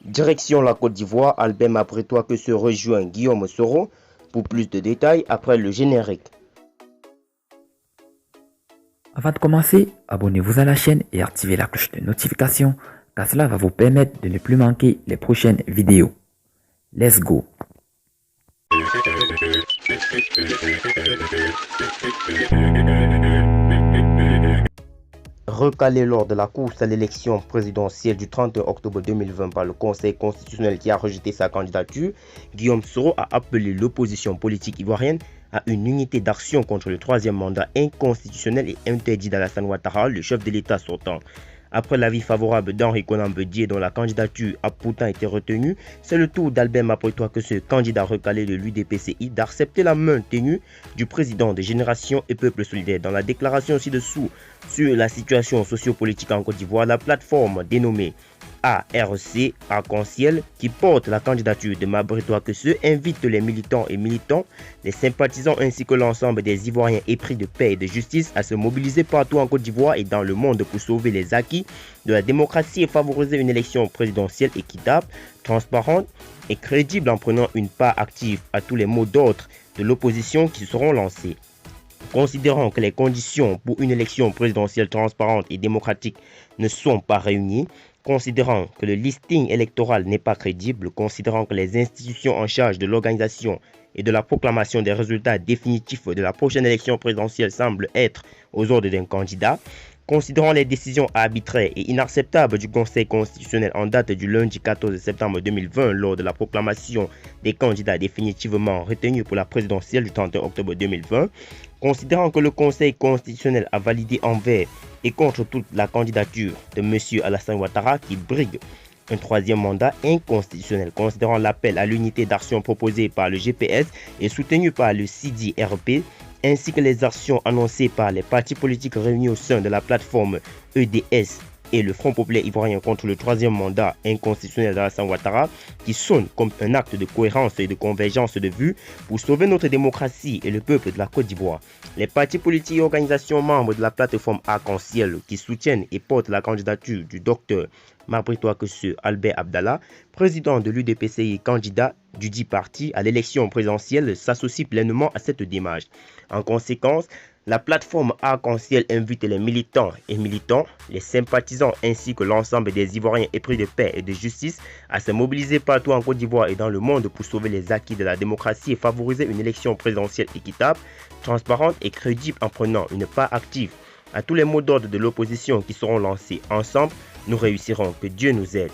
Direction la Côte d'Ivoire, Albert Mabritois que se rejoint Guillaume Soro pour plus de détails après le générique. Avant de commencer, abonnez-vous à la chaîne et activez la cloche de notification car cela va vous permettre de ne plus manquer les prochaines vidéos. Let's go! Recalé lors de la course à l'élection présidentielle du 31 octobre 2020 par le Conseil constitutionnel qui a rejeté sa candidature, Guillaume Soro a appelé l'opposition politique ivoirienne à une unité d'action contre le troisième mandat inconstitutionnel et interdit d'Alassane Ouattara, le chef de l'État sortant. Après l'avis favorable d'Henri Konan Bédié dont la candidature a pourtant été retenue, c'est le tour d'Albert Mabritois que ce candidat recalé de l'UDPCI d'accepter la main tenue du président de Génération et Peuple Solidaire. Dans la déclaration ci-dessous sur la situation sociopolitique en Côte d'Ivoire, la plateforme dénommée ARC, Arc-en-Ciel, qui porte la candidature de Mabritois que ceux invite les militants et militants, les sympathisants ainsi que l'ensemble des Ivoiriens épris de paix et de justice à se mobiliser partout en Côte d'Ivoire et dans le monde pour sauver les acquis de la démocratie et favoriser une élection présidentielle équitable, transparente et crédible en prenant une part active à tous les mots d'ordre de l'opposition qui seront lancés. Considérant que les conditions pour une élection présidentielle transparente et démocratique ne sont pas réunies, considérant que le listing électoral n'est pas crédible, considérant que les institutions en charge de l'organisation et de la proclamation des résultats définitifs de la prochaine élection présidentielle semblent être aux ordres d'un candidat, considérant les décisions arbitraires et inacceptables du Conseil constitutionnel en date du lundi 14 septembre 2020 lors de la proclamation des candidats définitivement retenus pour la présidentielle du 31 octobre 2020, considérant que le Conseil constitutionnel a validé envers et contre toute la candidature de M. Alassane Ouattara qui brigue un troisième mandat inconstitutionnel, considérant l'appel à l'unité d'action proposé par le GPS et soutenu par le CIDI-RP, ainsi que les actions annoncées par les partis politiques réunis au sein de la plateforme EDS et le Front populaire ivoirien contre le troisième mandat inconstitutionnel d'Alassane Ouattara, qui sonne comme un acte de cohérence et de convergence de vues pour sauver notre démocratie et le peuple de la Côte d'Ivoire. Les partis politiques et organisations membres de la plateforme Arc-en-Ciel qui soutiennent et portent la candidature du docteur Mabritois Kesseux Albert Abdallah, président de l'UDPCI, candidat du dit parti à l'élection présidentielle, s'associe pleinement à cette démarche. En conséquence, la plateforme Arc-en-Ciel invite les militants et militants, les sympathisants ainsi que l'ensemble des Ivoiriens épris de paix et de justice à se mobiliser partout en Côte d'Ivoire et dans le monde pour sauver les acquis de la démocratie et favoriser une élection présidentielle équitable, transparente et crédible en prenant une part active à tous les mots d'ordre de l'opposition qui seront lancés ensemble. Nous réussirons, que Dieu nous aide.